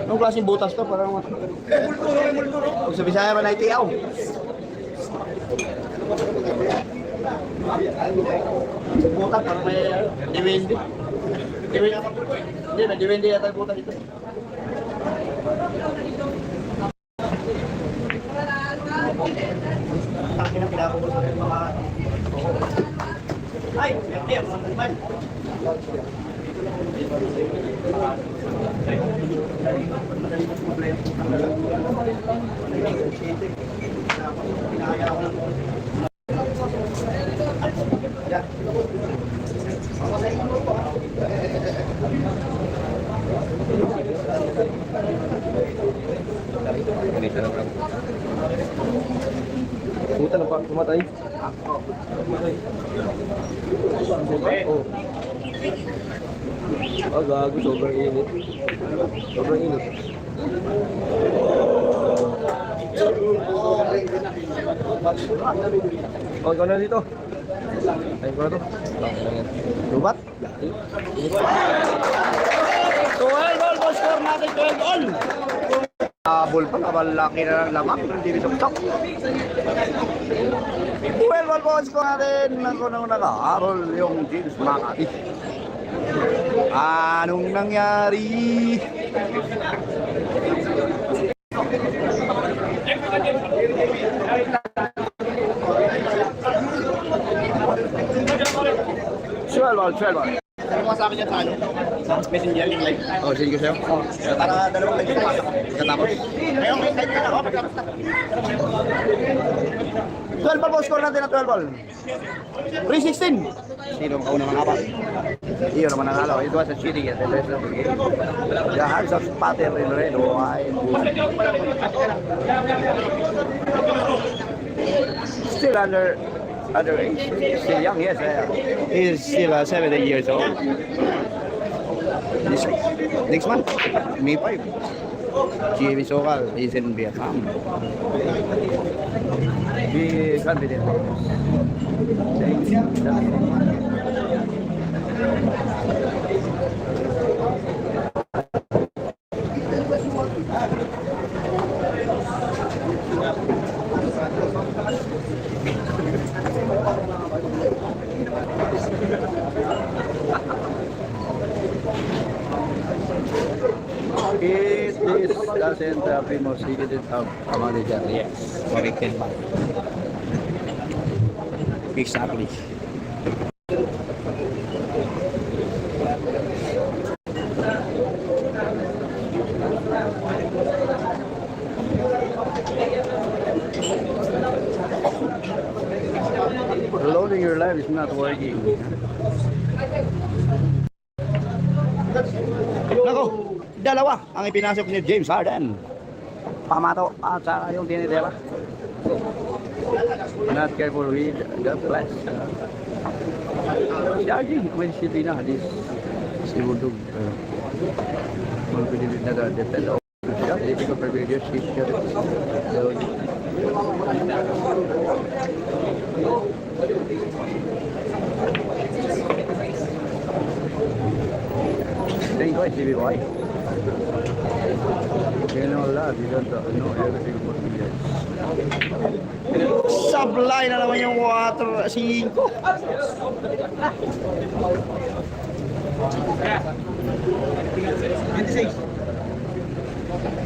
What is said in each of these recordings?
Anong klaseng butas to? Parang kung sa Bisaya man ay tiyaw. Butas parang may diwindi. Hindi, may diwindi yata yung butas dito. Akin ang pinapagod sa mga... Ay! Ay! Puta na pa, pumatay. Oh. Oh, gago, sobrang init. Sobrang init. Oh, ikaw na dito. Ay, ikaw na to. Lubat? 12 goal, goal score natin, 12 goal! Ball pa, kabalaki na ng lamang, hindi bisok-sok. 12 goal score natin, nang nag-aaral yung James Makati. Anong nangyari? Swell ball. Ano mo sa akin yan sa ano? Messenger yung live. Oh, sige ko sa'yo. Para dalawang live yung pasok. Katapos. Ngayon, may live ka na. Oh, pagkapos na. 12 ball score natin na 12 ball. 3-16. Sino ang kauna mga kapal? Iyon naman nanalo. It was a cheating at the rest of the game. The hands of Pater in red, white. Still underage. Still young, yes. He's still 17 years old. Next month, May 5. GAB Sokal is in Vietnam. Be confident. It doesn't Primos, he didn't have a manager. Yes, corrected ba? Exactly. Loading your life is not working. Nako, dalawa ang ipinasok ni James Harden. Pamato at saka yung tinidela. Not careful with the flash. Si RG, when si Tina, si Budog. Confident na defend of the shot. Difficult for videos, he shot. Thank you, CBY. You know that, you don't know everything about me guys. Sablay na naman yung water 5.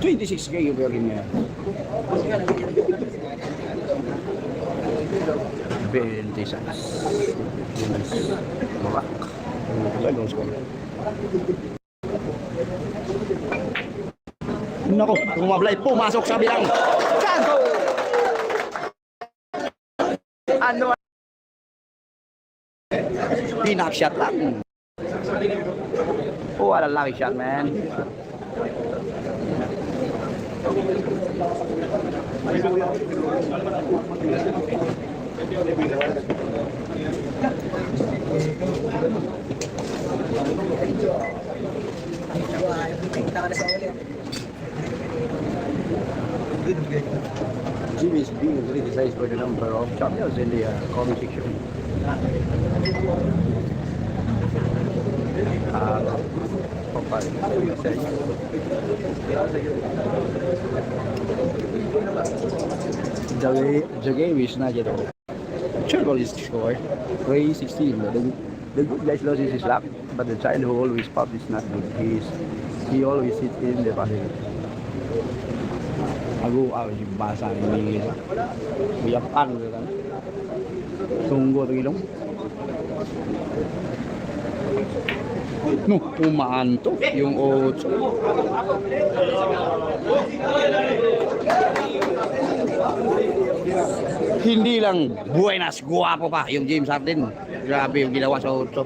26 kayo gawin niya. 26. Mabak. Bagong score. Nako, tumablay, pumasok sa bilang. Kanto! Ano Pinak shot lang. Oh, what a lucky shot, man. Jimmy is being criticized for the number of champions in the comment section. The game is not yet over. Sure goal is scored. 3-16. The good guys lost his luck, but the child who always pops is not good. He always sits in the basket. Aku yung basa ni Biyapan kan. Tunggu tu ilong. No, umaanto yung 8. Hindi lang buenas, guwapo pa yung James Harden. Grabe yung ginawa sa 8.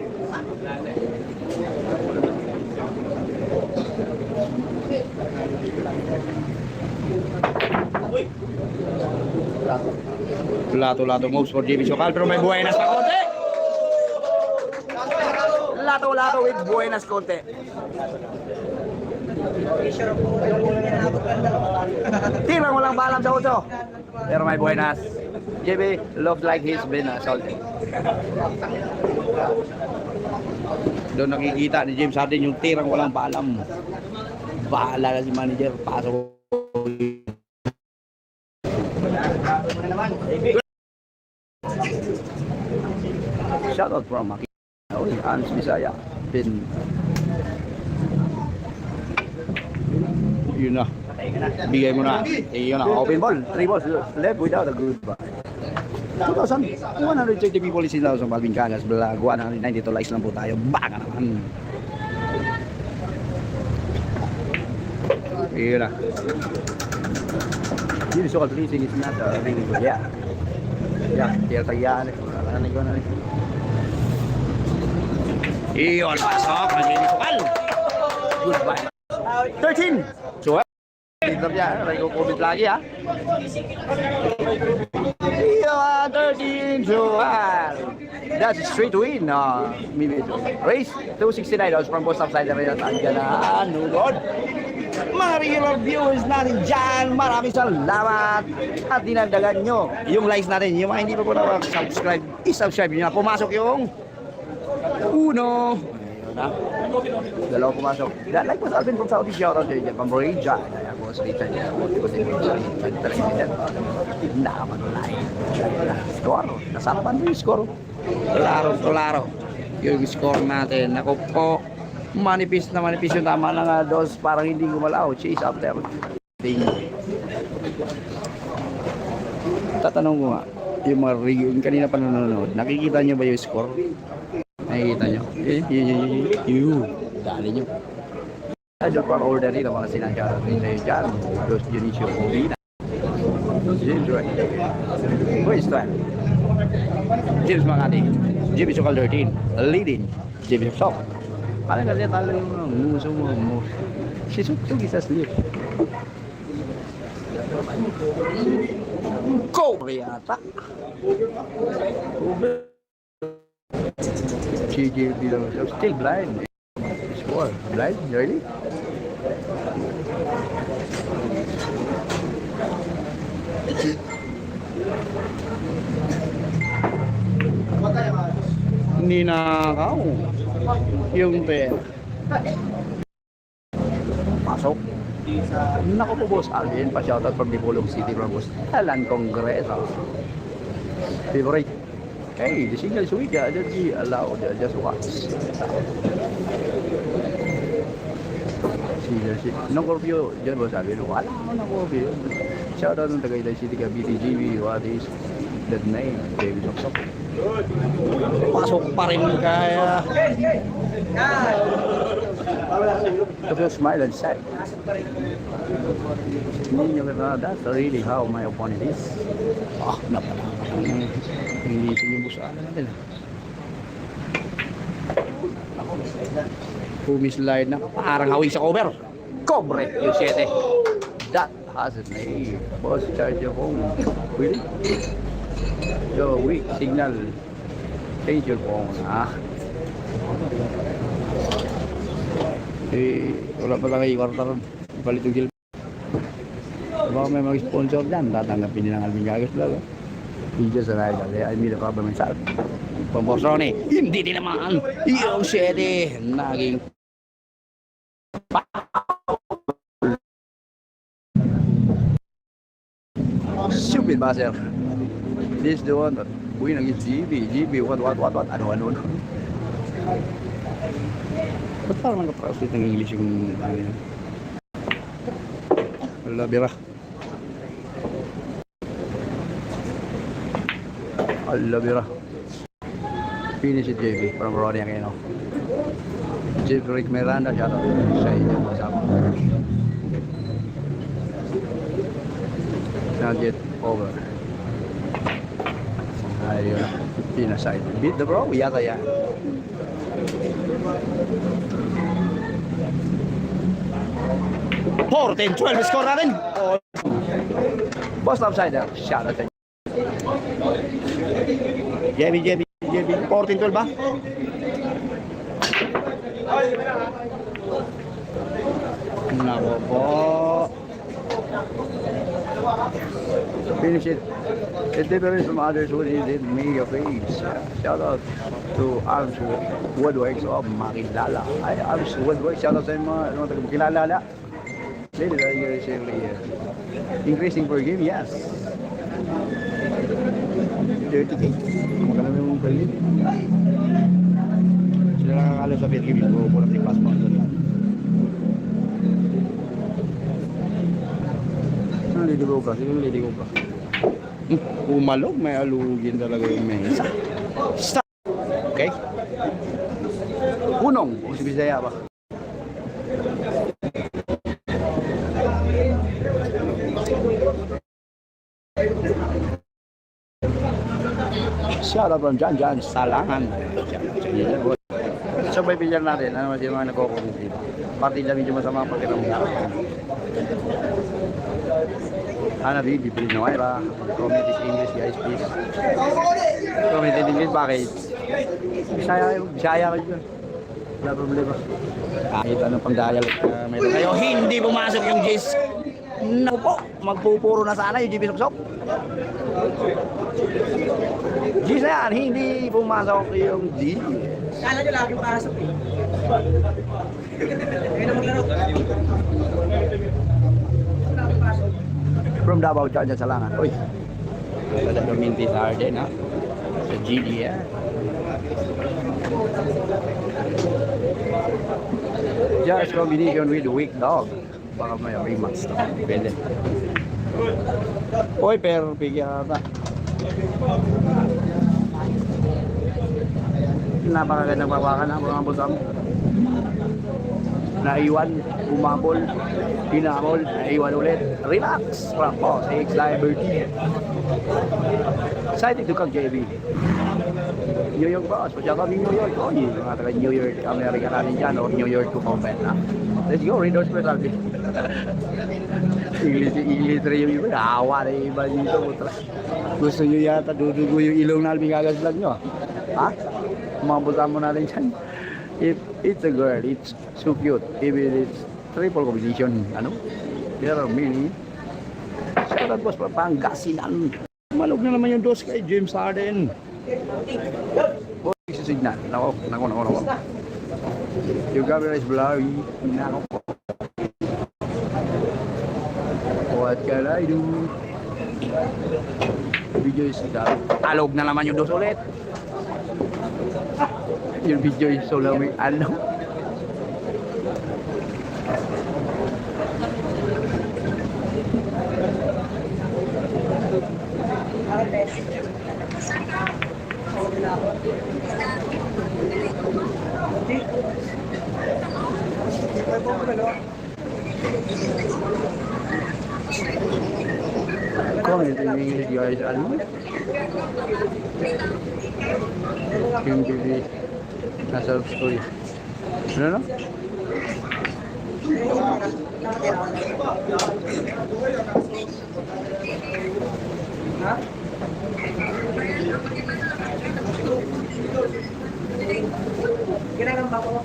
Lato-lato moves for JB Sokal, pero may buenas pa konti. Lato-lato with buenas konti. Tirang walang balam sa 8. Pero may buenas. JB looks like he's been assaulted. Doon nakikita ni James Harden yung tirang walang balam. Bahala na si manager. Pasok. Shout out from Maki. Hans Bisaya. Yun na. Bigay mo na. Yun na. Open ball. 3 balls left without a good ball. 2,130 people is sila sa Balvin Cagas Vlog. 192 likes lang po tayo. Baka naman. Yun na. Yun so kaltulising is not really good. Yeah. Yeah. Kaya tagyaan. Ano ko na rin. Iyon, pasok. Maglinis Sokal. Goodbye. 13. So, dito niya. Rego COVID lagi ha. Iyon, 13. Sokal. That's a straight win. Race 269 from both sides. Andiyan na. No God. Mga regular viewers natin dyan, maraming salamat at dinagdagan nyo yung likes natin. Yung mga hindi pa po na-subscribe, i-subscribe nyo na. Pumasok yung 1. Ayun na. 2 pumasok. Like po sa Alvin from Saudi, shoutout dyan from Borja. Kaya po sa Richard niya. Ko din po sa Richard. Naman-like. Score. Nasapan mo yung score. Klaro. Yung score natin. Ako po. Manipis yung tama na nga dos, parang hindi gumalaw. Chase after thing. Tatanong ko nga, yung kanina pa nanonood, nakikita nyo ba yung score? Nakikita nyo? Yun. Dali nyo. Adjust for order dito, mga sinasyarat rin sa'yo dyan. Dos Dionisio Movina. James Wright. Where's that? James Makati. James Sokal 13. Leading. James Sok. Parang kasi talo yung muso mo. Si Sutsug is asleep. Korea yata. GG below. Still blind. Score. Blind? Really? Ninakaw. Yung pera. Pasok. Naku po boss Alvin, pa-shoutout from Dipolog City from boss Alan Congresa. Favorite. Hey, the single sweet, just allowed, just watch. No curfew, dyan boss Alvin. Wala mo na curfew. Shoutout ng Tagaytay City ka BTGB. What is that name? David Soksok. Pasok pa rin kaya. If you smile and say, that's really how my opponent is. Napala. Hindi ito yung busa natin. Pumislide na parang hawig sa cover. Cobre yung 7. That has a name. Boss charge your phone. Really? Yo, weak signal. Change your phone, ha? Eh, wala pa lang kayo kwarta ron. Ipalit yung gilid. Baka may mag-sponsor dyan, tatanggapin nilang Alvin Gagas lang. Video sa ride, kaya I made a problem myself. Pampos Ronnie, hindi din naman. Yung 7, naging stupid buzzer. This the one that win against GB, what, ano. Ba't parang nagka-translate ng English yung ano yun? Wala, bira. Wala, bira. Finish it, JB, from Ronnie Aquino. Rick Miranda, shout out sa inyo, kasama. Not yet over. Ayun, pinaside. Beat the bro, yata yan. Four, 10, 12, score natin. Oh. Boss Upsider, shout out sa inyo. JB, 14-12 ba? Nako po. Finish it. It differs from others who did make a face. Shout out to Arms Woodworks of Makilala. Ay, Arms Woodworks, shout out sa mga taga-Makilala. Ladies are usually increasing per game, yes. 30K. Magkano yung per game? Sila nakakalam sa per game. Pulang di pass mo. Lady Cobra, sino yung Lady Cobra? Umalog, may alugin talaga yung mesa. Stop! Okay? Punong, kung si Bisaya ba? Shout out from Jan Salangan. So may picture natin, ano yung mga nagko-comment dito. Pati na medyo masama pagkatang Ana Bibi, Pinoyra. Comment is English, guys, please. Comment in English, bakit? Bisaya kayo dyan. Wala problema. Kahit anong pang-dialect meron kayo, hindi pumasok yung J's. Naku po, magpupuro na sana yung GB Soksok. G's na yan, hindi pumasok yung G. Kala nyo lagi pasok eh. Ngayon na maglaro. From Davao, Charge sa Langan. Uy, wala na mintis Harden, ha? Sa GD, ha? Just combination with weak dog. Baka may rematch na. Pwede. Uy, pero pigyan ka. Napakagandang papakan na mga boss mo. Naiwan, bumabol, pinakol, naiwan ulit. Relax! Rampo, 6 Liberty. Excited to come, JB. New York boss, pasya kami New York. Oh, yung mga taga New York, America natin dyan, or New York to comment, ha? Let's go, Raiders specialty. English rin yung iba, nakawa na yung iba dito. Gusto nyo yata, dudugo yung ilong na Alvin Gagas vlog nyo, ha? Mabutan mo natin dyan. If it's a girl, it's so cute. If it's triple combination, ano? There are many. Shout out boss, Pangasinan. Malog na naman yung dos kay James Harden. Oh, signal. Nako. Yung camera is blurry. Nako po. What can I do? Video is talog na naman yung dos ulit. Yung video is so lamig. Ano? Comment in English, guys. Ano? Yung TV na self-story. Ano no? Ha? Ginagamba ko.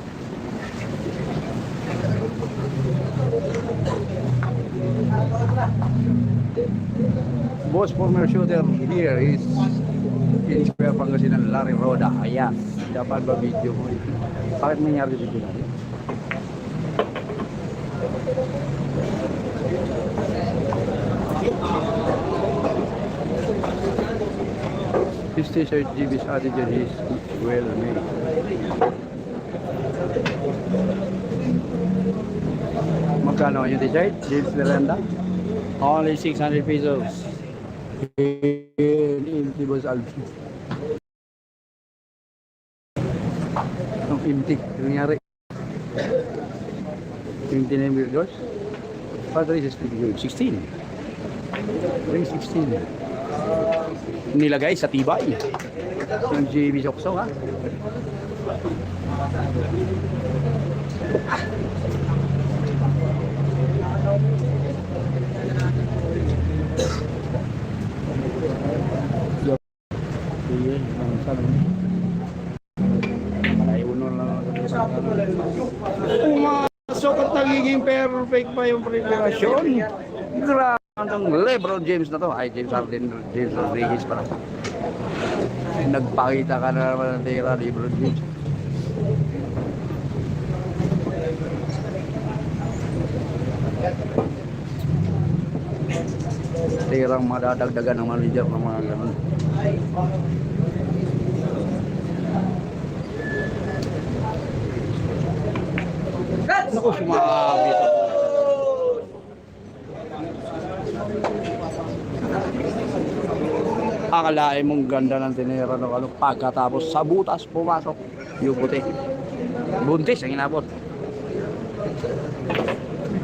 Boss former shooter here is in Square Pangasinan, Larry Roda. Ayan, dapat ba video mo? Bakit nangyari video natin? This t-shirt GB strategy is well made. Magkano yung t-shirt? James Miranda? Only 600 pesos. Empty boss Alvin. Ang empty. Yung nangyari. Empty na yung Virgos. Padre is 16. Ring 16. Nilagay sa tibay. Yung JB Soksok ha. Yun, ang sabi. Malay-uno lang. Pumasok at nagiging perfect pa yung preparasyon. Grabe ang LeBron James na to. Ay, James Harden, James Rodriguez pala. Nagpakita ka na naman ng tira, LeBron James. Tirang madadagdagan ng manager ng mga ganun. Naku, sumabi ito. Akalain mong ganda ng tinira ng ano, pagkatapos sa butas pumasok yung puti. Buntis ang inabot.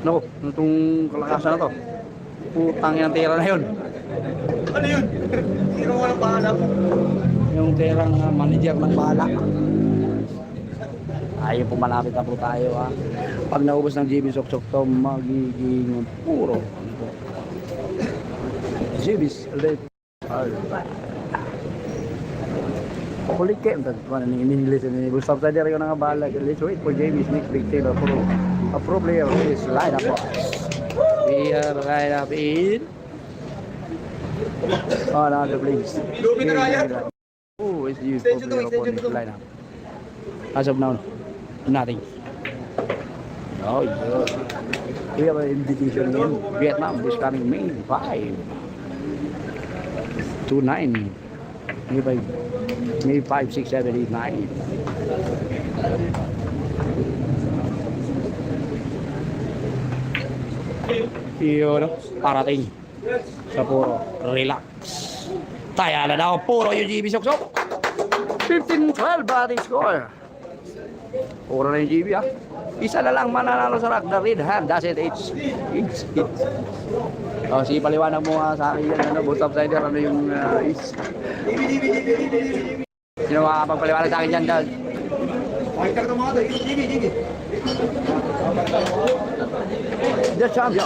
Naku, itong kalakasan na to. Putang yung tira na yun. Ano yun? Sino ko ng bahala ko? Yung tirang manager ng bala. Ayaw po malapit na po tayo ha. Pag naubos ng JB Soksok to, magiging puro. JB's late. Kulit kayo. In English and Gustav sa diri ko na nga bala. Let's wait for JB's next big tail. A pro player is line up. We are right up in. Oh, now the place. Oh, it's used for player for this line up. As of now, nothing. Oh, yeah. We have an invitation in Vietnam this coming May 5 to 9. May 5, 6, 7, 8, 9. Yun, parating sa puro relax. Taya na daw, puro yung GB Soksok. 15-12 batting score. Puro na yung GB ha. Isa na lang mananalo sa rack, the red hand. That's it, it's. Oh, sige, paliwanag mo nga sa akin yan, ano, both upsider, ano yung is. Sino makakapagpaliwanag sa akin yan, Dad? The champion.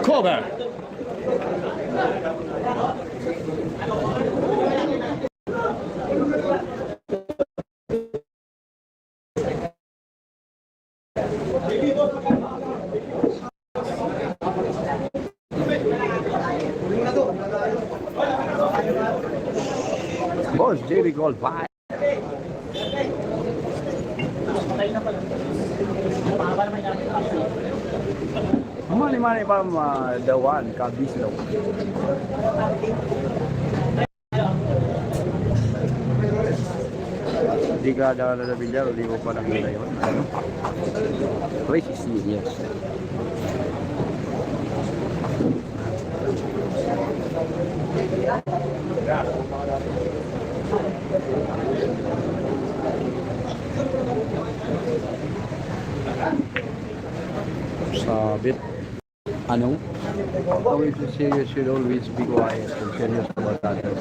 Cover. Boss JB called 5. Mani pa the one Cabislo. Di ka daw na bilyar, di mo pa lang nila yun. Racist yun, yes. Sabit. Ano? Always serious, should always be quiet and serious about others.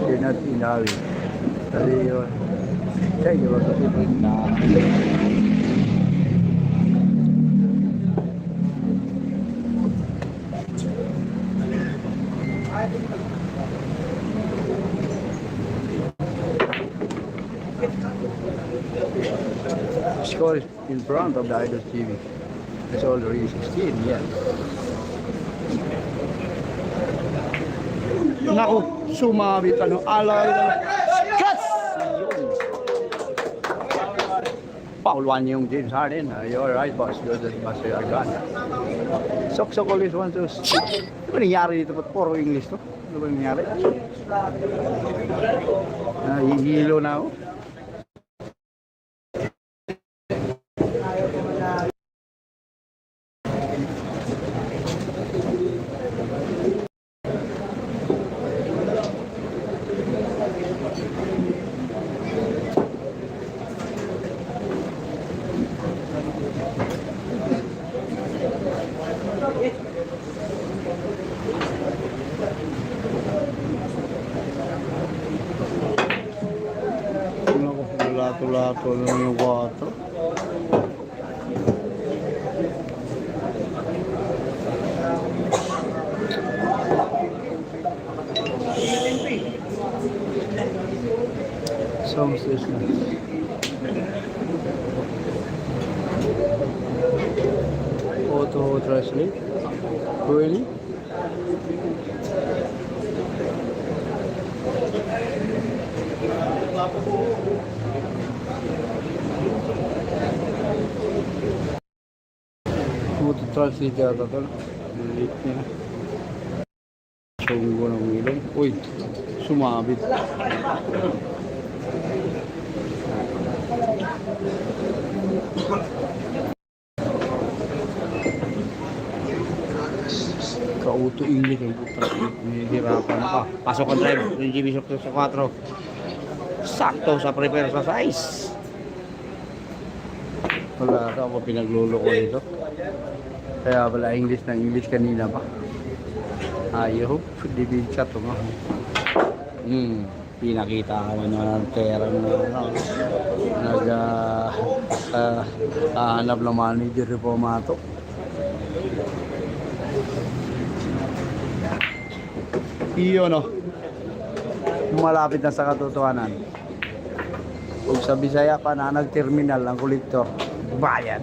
You're not in a hurry. Dali yun. Siya yung magkakipin na. Score is in front of the Idols TV. It's already 16, yes. Naku, sumabit ano, alay na. Cuts! Foul one yung James Harden. You're right, boss. Good at boss. You're gone. Sok-sok always want to... Ano ba nangyari dito? Ba't puro English to? Ano ba nangyari? Hihilo na ako. Lato-lato lang yung 4. Songs this one. Auto translate. Really? Auto translate yata ito. Late niya. Sunggo ng ilong. Uy, sumabit. Kauto English ang putra. Nihirapan ka. Pasok ang drive. Yung GB Shock sa 4. Sakto sa prepare sa size. Wala ka ako pinagluloko nito. Kaya wala English ng English kanina pa. Ayaw. Dibig ka ito nga. Pinakita ka na ng terang na naghahanap ng manager po mato. Iyon no. Malapit na sa katotohanan. Kung sa Bisaya pa na nag-terminal ang kolektor, bayan.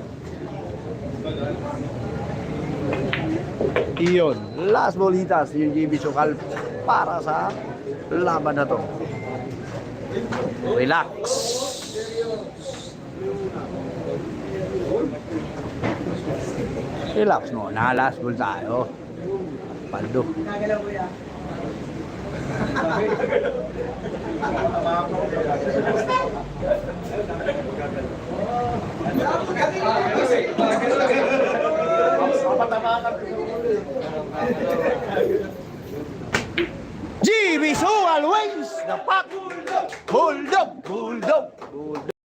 Iyon, last bolitas yung GB Sokal para sa laban na to. Relax. Relax no, na-last ball tayo. Paldo. GB Sokal wins the puck.